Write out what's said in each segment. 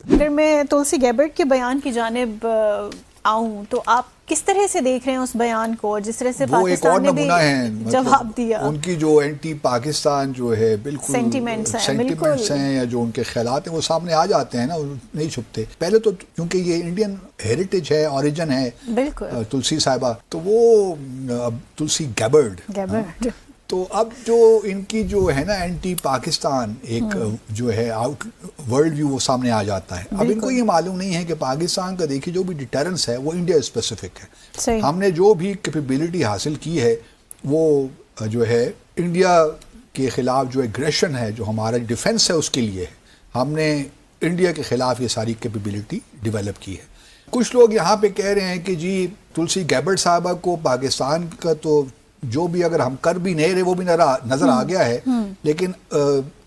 اگر میں تلسی گیبرٹ کے بیان کی جانب آؤں تو آپ کس طرح سے دیکھ رہے ہیں اس بیان کو، جس طرح سے پاکستان نے بھی جواب دیا؟ ان کی جو اینٹی پاکستان جو ہے بالکل سینٹیمنٹس ہیں یا جو ان کے خیالات ہیں وہ سامنے آ جاتے ہیں نا، نہیں چھپتے. پہلے تو کیونکہ یہ انڈین ہیریٹیج ہے، اوریجن ہے بالکل تلسی صاحبہ، تو وہ تلسی گیبرٹ تو اب جو ان کی جو ہے نا اینٹی پاکستان ایک جو ہے آؤٹ ورلڈ ویو وہ سامنے آ جاتا ہے. اب ان کو یہ معلوم نہیں ہے کہ پاکستان کا دیکھیے جو بھی ڈیٹرنس ہے وہ انڈیا اسپیسیفک ہے. ہم نے جو بھی کیپیبلٹی حاصل کی ہے وہ جو ہے انڈیا کے خلاف جو ایگریشن ہے، جو ہمارا ڈیفنس ہے اس کے لیے ہے. ہم نے انڈیا کے خلاف یہ ساری کیپیبلٹی ڈیولپ کی ہے. کچھ لوگ یہاں پہ کہہ رہے ہیں کہ جی تلسی گیبرٹ صاحبہ کو پاکستان کا تو جو بھی اگر ہم کر بھی نہیں رہے وہ بھی نظر آ گیا ہے، لیکن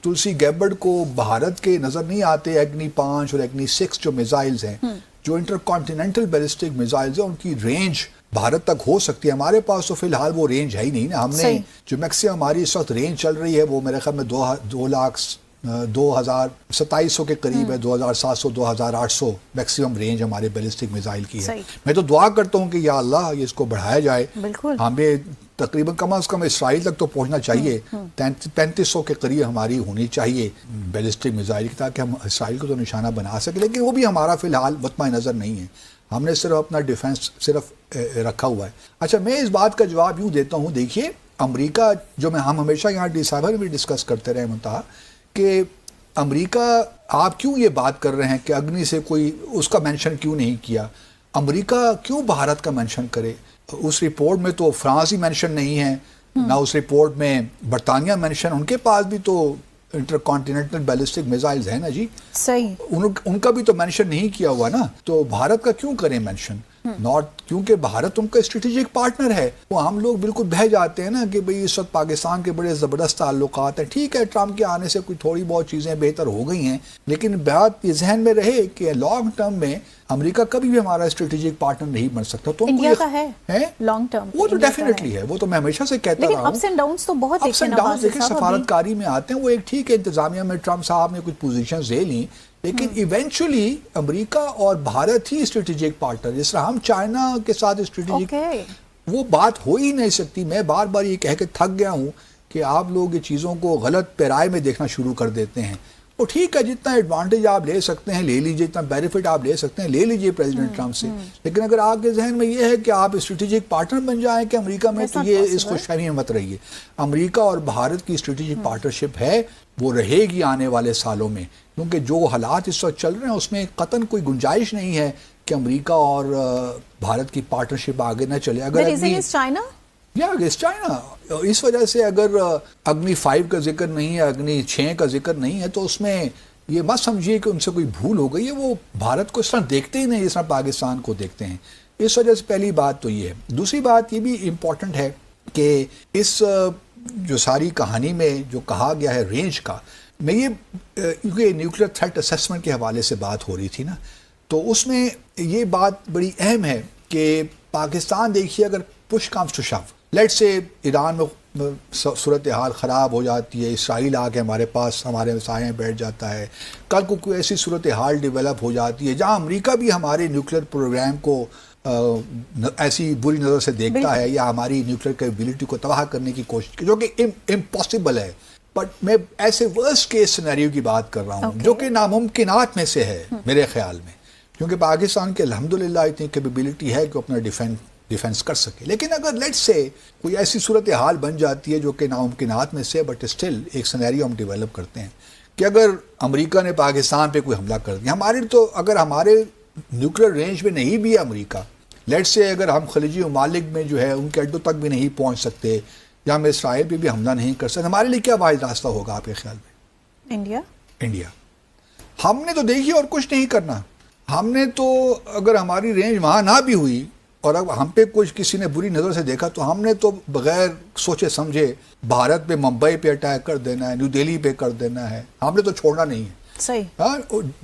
تلسی گیبرٹ کو بھارت کے نظر نہیں آتے اگنی 5 اور اگنی 6 جو میزائلز ہیں، جو انٹر کانٹیننٹل بیلسٹک میزائلز ہیں، ان کی رینج بھارت تک ہو سکتی ہے. ہمارے پاس تو فی الحال وہ رینج ہے ہی نہیں نا. ہم نے جو میکسیمم ہماری اس وقت رینج چل رہی ہے وہ میرے خیال میں 2,2700 کے قریب ہے، 2,700 2,800 میکسیمم رینج ہمارے بیلسٹک میزائل کی ہے. میں تو دعا کرتا ہوں کہ یا اللہ یہ اس کو بڑھایا جائے. ہمیں تقریباً کم از کم اسرائیل تک تو پہنچنا چاہیے. 3500 کے قریب ہماری ہونی چاہیے بیلسٹک میزائل کی، تاکہ ہم اسرائیل کو تو نشانہ بنا سکیں. لیکن وہ بھی ہمارا فی الحال مطمع نظر نہیں ہے. ہم نے صرف اپنا ڈیفنس صرف رکھا ہوا ہے. اچھا، میں اس بات کا جواب یوں دیتا ہوں. دیکھیے امریکہ جو ہم ہمیشہ یہاں صاحب بھی ڈسکس کرتے رہے منتہا کہ امریکہ آپ کیوں یہ بات کر رہے ہیں کہ اگنی سے کوئی اس کا مینشن کیوں نہیں کیا؟ امریکہ کیوں بھارت کا مینشن کرے؟ اس رپورٹ میں تو فرانس ہی مینشن نہیں ہے، نہ اس رپورٹ میں برطانیہ مینشن. ان کے پاس بھی تو انٹر کانٹیننٹل بیلسٹک میزائلز ہیں نا جی، صحیح، ان کا بھی تو مینشن نہیں کیا ہوا نا. تو بھارت کا کیوں کریں مینشن؟ نارتھ، کیونکہ بھارت ان کا اسٹریٹجک پارٹنر ہے. وہ ہم لوگ بالکل بہہ جاتے ہیں نا کہ بھئی اس وقت پاکستان کے بڑے زبردست تعلقات ہیں. ٹھیک ہے، ٹرمپ کے آنے سے کوئی تھوڑی بہت چیزیں بہتر ہو گئی ہیں، لیکن بات یہ ذہن میں رہے کہ لانگ ٹرم میں امریکہ کبھی بھی ہمارا اسٹریٹجک پارٹنر نہیں بن سکتا. تو انڈیا کا ہے لانگ ٹرم، وہ تو ڈیفینیٹلی ہے. وہ تو میں ہمیشہ سے کہتا رہا ہوں. اپس اینڈ ڈاؤنز تو بہت دیکھیں سفارتکاری میں آتے ہیں. وہ ایک ٹھیک ہے انتظامیہ میں ٹرمپ صاحب نے کچھ پوزیشنز لے لیں، لیکن ایونچولی امریکہ اور بھارت ہی اسٹریٹجک پارٹنر. جس طرح ہم چائنا کے ساتھ اسٹریٹجک، وہ بات ہو ہی نہیں سکتی. میں بار بار یہ کہہ کے تھک گیا ہوں کہ آپ لوگ یہ چیزوں کو غلط پیرائے میں دیکھنا شروع کر دیتے ہیں. وہ ٹھیک ہے، جتنا ایڈوانٹیج آپ لے سکتے ہیں لے لیجئے، جتنا بینیفٹ آپ لے سکتے ہیں لے لیجئے پریزیڈنٹ ٹرمپ سے. لیکن اگر آپ کے ذہن میں یہ ہے کہ آپ اسٹریٹجک پارٹنر بن جائیں کہ امریکہ میں، تو یہ اس خوش فہمی میں مت رہیے. امریکہ اور بھارت کی اسٹریٹجک پارٹنرشپ ہے، وہ رہے گی آنے والے سالوں میں. کیونکہ جو حالات اس وقت چل رہے ہیں اس میں قطعاً کوئی گنجائش نہیں ہے کہ امریکہ اور بھارت کی پارٹنرشپ آگے نہ چلے. اگر چائنا اس وجہ سے اگر اگنی 5 کا ذکر نہیں ہے، اگنی 6 کا ذکر نہیں ہے، تو اس میں یہ مت سمجھیے کہ ان سے کوئی بھول ہو گئی ہے. وہ بھارت کو اس طرح دیکھتے ہی نہیں جس طرح پاکستان کو دیکھتے ہیں. اس وجہ سے پہلی بات تو یہ ہے. دوسری بات یہ بھی امپورٹنٹ ہے کہ اس جو ساری کہانی میں جو کہا گیا ہے رینج کا، میں یہ کیونکہ نیوکلیر تھریٹ اسیسمنٹ کے حوالے سے بات ہو رہی تھی نا، تو اس میں یہ بات بڑی اہم ہے کہ پاکستان دیکھیے اگر push comes to shove, late سے ایران میں صورتحال خراب ہو جاتی ہے، اسرائیل آ کے ہمارے پاس ہمارے سائے میں بیٹھ جاتا ہے، کل کو کوئی ایسی صورتحال ڈیولپ ہو جاتی ہے جہاں امریکہ بھی ہمارے نیوکلیر پروگرام کو ایسی بری نظر سے دیکھتا ہے یا ہماری نیوکلیر کیپیبلٹی کو تباہ کرنے کی کوشش کی، جو کہ امپاسبل ہے. بٹ میں ایسے ورسٹ کیس سینیریو کی بات کر رہا ہوں جو کہ ناممکنات میں سے ہے میرے خیال میں، کیونکہ پاکستان کے الحمدللہ اتنی کیپیبلٹی ہے کہ اپنا ڈیفینس کر سکے. لیکن اگر لیٹ سے کوئی ایسی صورتحال بن جاتی ہے جو کہ ناممکنات میں سے، بٹ اسٹل ایک سینیریو ہم ڈیولپ کرتے ہیں کہ اگر امریکہ نے پاکستان پہ کوئی حملہ کر دیا، ہمارے تو اگر ہمارے نیوکلیر رینج میں نہیں بھی ہے امریکہ، لیٹ سے اگر ہم خلیجی ممالک میں جو ہے ان کے اڈوں تک بھی نہیں پہنچ سکتے، یا ہم اسرائیل پہ بھی حملہ نہیں کر سکتے، ہمارے لیے کیا واحد راستہ ہوگا آپ کے خیال میں؟ انڈیا. ہم نے تو دیکھیے اور کچھ نہیں کرنا. ہم نے تو اگر ہماری رینج وہاں نہ بھی ہوئی اور اب ہم پہ کچھ کسی نے بری نظر سے دیکھا، تو ہم نے تو بغیر سوچے سمجھے بھارت پہ، ممبئی پہ اٹیک کر دینا ہے، نیو دہلی پہ کر دینا ہے. ہم نے تو چھوڑنا نہیں ہے. صحیح، ہاں،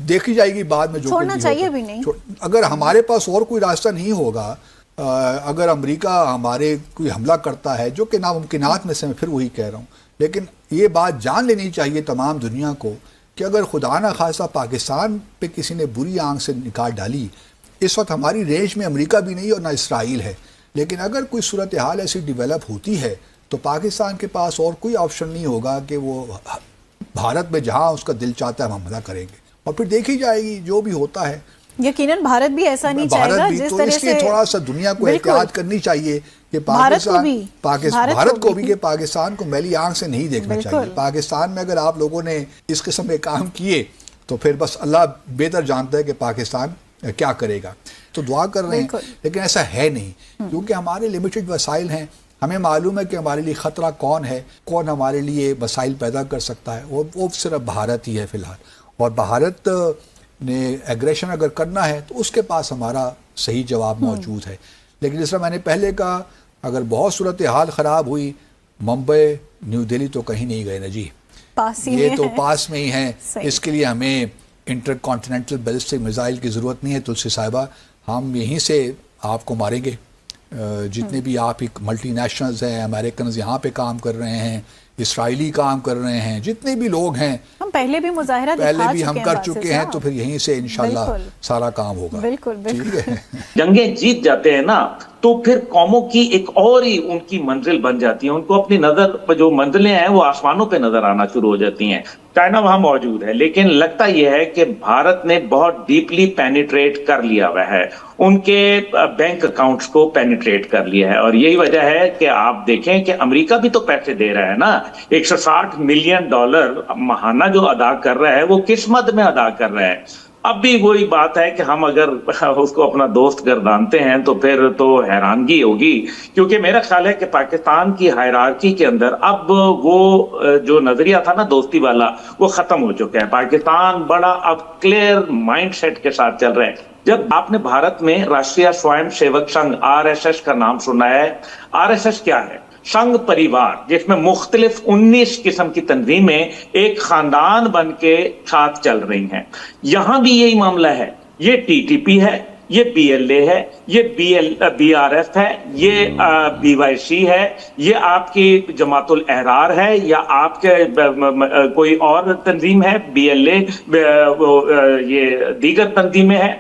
دیکھی جائے گی بعد میں، جو چھوڑنا چاہیے بھی نہیں. اگر ہمارے پاس اور کوئی راستہ نہیں ہوگا، اگر امریکہ ہمارے کوئی حملہ کرتا ہے، جو کہ ناممکنات میں سے میں پھر وہی کہہ رہا ہوں، لیکن یہ بات جان لینی چاہیے تمام دنیا کو کہ اگر خدا نہ خواستہ پاکستان پہ کسی نے بری آنکھ سے نگاہ ڈالی، اس وقت ہماری رینج میں امریکہ بھی نہیں اور نہ اسرائیل ہے، لیکن اگر کوئی صورتحال ایسی ڈیولپ ہوتی ہے تو پاکستان کے پاس اور کوئی آپشن نہیں ہوگا کہ وہ بھارت میں جہاں اس کا دل چاہتا ہے ہم حملہ کریں گے، اور پھر دیکھی جائے گی جو بھی ہوتا ہے۔ یقیناً بھارت بھی ایسا نہیں چاہے گا جس طرح سے، اس لیے تھوڑا سا دنیا کو احتیاط کرنی چاہیے کہ بھارت کو بھی کہ پاکستان کو میلی آنکھ سے نہیں دیکھنا چاہیے۔ پاکستان میں اگر آپ لوگوں نے اس قسم کے کام کیے تو پھر بس اللہ بہتر جانتا ہے کہ پاکستان کیا کرے گا، تو دعا کر رہے ہیں، لیکن ایسا ہے نہیں، کیونکہ ہمارے لمیٹڈ وسائل ہیں۔ ہمیں معلوم ہے کہ ہمارے لیے خطرہ کون ہے، کون ہمارے لیے وسائل پیدا کر سکتا ہے، وہ صرف بھارت ہی ہے فی الحال، اور بھارت نے ایگریشن اگر کرنا ہے تو اس کے پاس ہمارا صحیح جواب موجود ہے۔ لیکن جس طرح میں نے پہلے کہا، اگر بہت صورتحال خراب ہوئی، ممبئی نیو دہلی تو کہیں نہیں گئے نا جی، یہ تو پاس میں ہی ہیں۔ اس کے لیے ہمیں انٹر کانٹیننٹل بیلسٹک میزائل کی ضرورت نہیں ہے تلسی صاحبہ، ہم یہیں سے آپ کو ماریں گے۔ جتنے بھی آپ ایک ملٹی نیشنلز ہیں، امریکنز یہاں پہ کام کر رہے ہیں، اسرائیلی کام کر رہے ہیں، جتنے بھی لوگ ہیں، ہم پہلے بھی مظاہرہ ہم کر چکے ہیں، تو پھر یہیں سے انشاءاللہ سارا کام ہوگا۔ بالکل جنگیں جیت جاتے ہیں نا تو پھر قوموں کی ایک اور ہی ان کی منزل بن جاتی ہے، ان کو اپنی نظر جو منزلیں ہیں وہ آسمانوں پہ نظر آنا شروع ہو جاتی ہیں۔ چائنا وہاں موجود ہے، لیکن لگتا یہ ہے کہ بھارت نے بہت ڈیپلی پینیٹریٹ کر لیا ہوا ہے، ان کے بینک اکاؤنٹس کو پینیٹریٹ کر لیا ہے، اور یہی وجہ ہے کہ آپ دیکھیں کہ امریکہ بھی تو پیسے دے رہا ہے نا، $160 ملین ماہانہ جو ادا کر رہا ہے وہ کس مد میں ادا کر رہا ہے۔ اب بھی وہی بات ہے کہ ہم اگر اس کو اپنا دوست گردانتے ہیں تو پھر تو حیرانگی ہوگی، کیونکہ میرا خیال ہے کہ پاکستان کی ہائرارکی کے اندر اب وہ جو نظریہ تھا نا دوستی والا وہ ختم ہو چکا ہے۔ پاکستان بڑا اب کلیئر مائنڈ سیٹ کے ساتھ چل رہا ہے۔ جب آپ نے بھارت میں راشٹریہ سوئم سیوک سنگھ RSS کا نام سنا ہے، RSS کیا ہے؟ سنگھ پریوار، جس میں مختلف 19 قسم کی تنظیمیں ایک خاندان بن کے ساتھ چل رہی ہیں۔ یہاں بھی یہی معاملہ ہے، یہ TTP ہے، یہ BLA ہے، یہ BRF ہے، یہ BYC ہے، یہ آپ کی جماعت الاحرار ہے، یا آپ کے کوئی اور تنظیم ہے BLA، یہ دیگر تنظیمیں ہیں،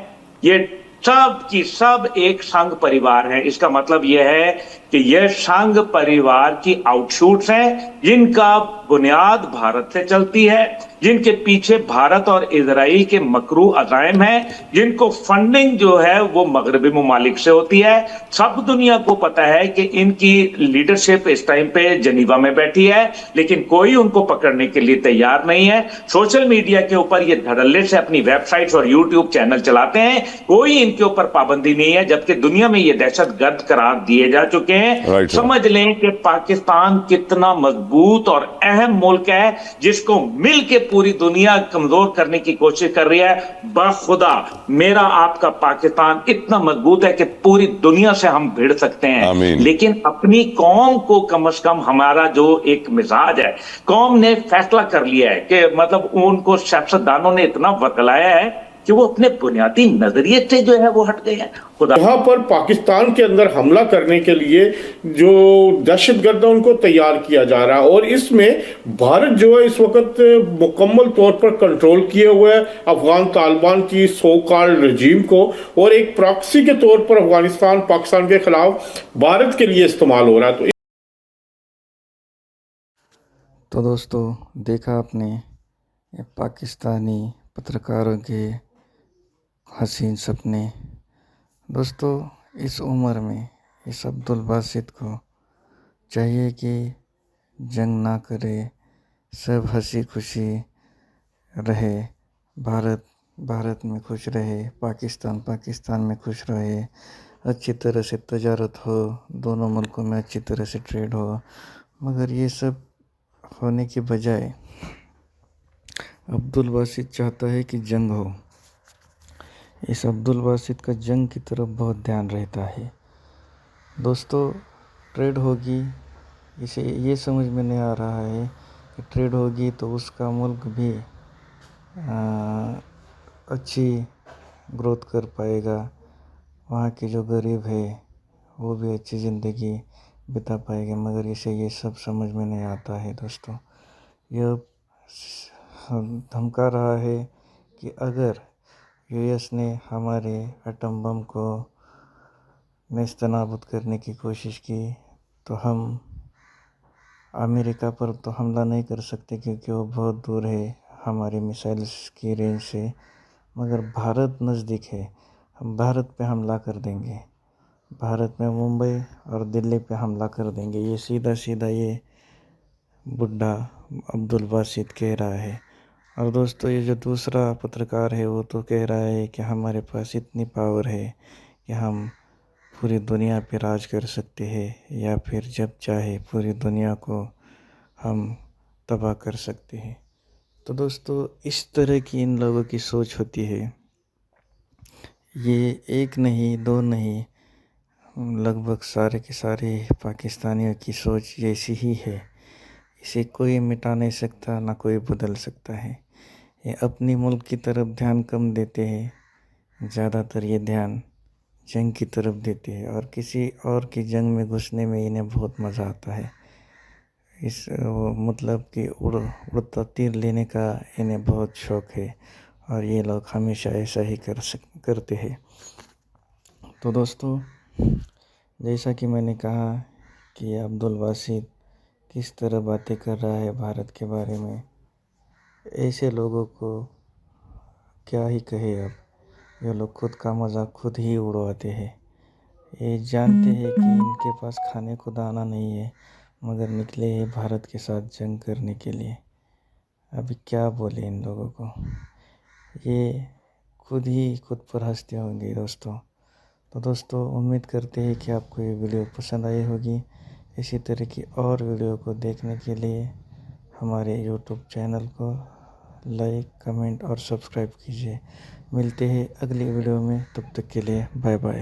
یہ سب کی سب ایک سنگھ پریوار ہے۔ اس کا مطلب یہ ہے کہ یہ سنگھ پریوار کی آؤٹ شوٹس ہیں، جن کا بنیاد بھارت سے چلتی ہے، جن کے پیچھے بھارت اور اسرائیل کے مکروہ عزائم ہیں، جن کو فنڈنگ جو ہے وہ مغربی ممالک سے ہوتی ہے۔ سب دنیا کو پتا ہے کہ ان کی لیڈرشپ اس ٹائم پہ جنیوا میں بیٹھی ہے، لیکن کوئی ان کو پکڑنے کے لیے تیار نہیں ہے۔ سوشل میڈیا کے اوپر یہ دھڑلے سے اپنی ویب سائٹس اور یوٹیوب چینل چلاتے ہیں، کوئی ان کے اوپر پابندی نہیں ہے، جبکہ دنیا میں یہ دہشت گرد قرار دیے جا چکے ہیں۔ سمجھ لیں کہ پاکستان کتنا مضبوط اور اہم ملک ہے، جس کو مل کے پوری دنیا کمزور کرنے کی کوشش کر رہی ہے۔ بخدا میرا آپ کا پاکستان اتنا مضبوط ہے کہ پوری دنیا سے ہم بھیڑ سکتے ہیں، لیکن اپنی قوم کو کم از کم ہمارا جو ایک مزاج ہے، قوم نے فیصلہ کر لیا ہے کہ مطلب ان کو سیاستدانوں نے اتنا وکلایا ہے کہ وہ اپنے بنیادی نظریے سے جو ہے وہ ہٹ گئے ہیں۔ یہاں پر پاکستان کے اندر حملہ کرنے کے لیے جو دہشت گرد ان کو تیار کیا جا رہا ہے، اور اس میں بھارت جو ہے اس وقت مکمل طور پر کنٹرول کیے ہوئے ہے افغان طالبان کی سو کالڈ رجیم کو، اور ایک پراکسی کے طور پر افغانستان پاکستان کے خلاف بھارت کے لیے استعمال ہو رہا ہے۔ تو دوستو دیکھا آپ نے پاکستانی پترکاروں کے حسین سپنے۔ دوستو اس عمر میں اس عبدالباسط کو چاہیے کہ جنگ نہ کرے، سب ہنسی خوشی رہے، بھارت میں خوش رہے، پاکستان میں خوش رہے، اچھی طرح سے تجارت ہو، دونوں ملکوں میں اچھی طرح سے ٹریڈ ہو۔ مگر یہ سب ہونے کے بجائے عبدالباسط چاہتا ہے کہ جنگ ہو۔ اس عبدالباسط کا جنگ کی طرف بہت دھیان رہتا ہے۔ دوستو ٹریڈ ہوگی، اسے یہ سمجھ میں نہیں آ رہا ہے کہ ٹریڈ ہوگی تو اس کا ملک بھی اچھی گروتھ کر پائے گا، وہاں کے جو غریب ہے وہ بھی اچھی زندگی بتا پائے گا، مگر اسے یہ سب سمجھ میں نہیں آتا ہے۔ دوستو یہ دھمکا رہا ہے کہ اگر US نے ہمارے ایٹم بم کو نیست نابود کرنے کی کوشش کی تو ہم امریکہ پر تو حملہ نہیں کر سکتے کیونکہ وہ بہت دور ہے ہماری میسائلز کی رینج سے، مگر بھارت نزدیک ہے، ہم بھارت پہ حملہ کر دیں گے، بھارت میں ممبئی اور دلی پہ حملہ کر دیں گے، یہ سیدھا یہ بڈھا عبدالباسط کہہ رہا ہے۔ اور دوستو یہ جو دوسرا پترکار ہے وہ تو کہہ رہا ہے کہ ہمارے پاس اتنی پاور ہے کہ ہم پوری دنیا پہ راج کر سکتے ہیں، یا پھر جب چاہے پوری دنیا کو ہم تباہ کر سکتے ہیں۔ تو دوستو اس طرح کی ان لوگوں کی سوچ ہوتی ہے، یہ ایک نہیں دو نہیں، لگ بھگ سارے کے سارے پاکستانیوں کی سوچ جیسی ہی ہے، اسے کوئی مٹا نہیں سکتا نہ کوئی بدل سکتا ہے۔ یہ اپنی ملک کی طرف دھیان کم دیتے ہیں، زیادہ تر یہ دھیان جنگ کی طرف دیتے ہیں، اور کسی اور کی جنگ میں گھسنے میں انہیں بہت مزہ آتا ہے، مطلب کہ اڑتا تیر لینے کا انہیں بہت شوق ہے، اور یہ لوگ ہمیشہ ایسا ہی کرتے ہیں۔ تو دوستو جیسا کہ میں نے کہا کہ عبدالباسط کس طرح باتیں کر رہا ہے بھارت کے بارے میں، ایسے لوگوں کو کیا ہی کہے اب، یہ لوگ خود کا مذاق خود ہی اڑواتے ہیں، یہ جانتے ہیں کہ ان کے پاس کھانے کو دانہ نہیں ہے، مگر نکلے ہیں بھارت کے ساتھ جنگ کرنے کے لیے۔ ابھی کیا بولے ان لوگوں کو، یہ خود پر ہنستے ہوں گے دوستو۔ تو دوستو امید کرتے ہیں کہ آپ کو یہ ویڈیو پسند آئی ہوگی، اسی طرح کی اور ویڈیو کو دیکھنے کے لیے ہمارے یوٹیوب چینل کو لائک، کمنٹ اور سبسکرائب کیجیے۔ ملتے ہیں اگلی ویڈیو میں، تب تک کے لیے بائے بائے۔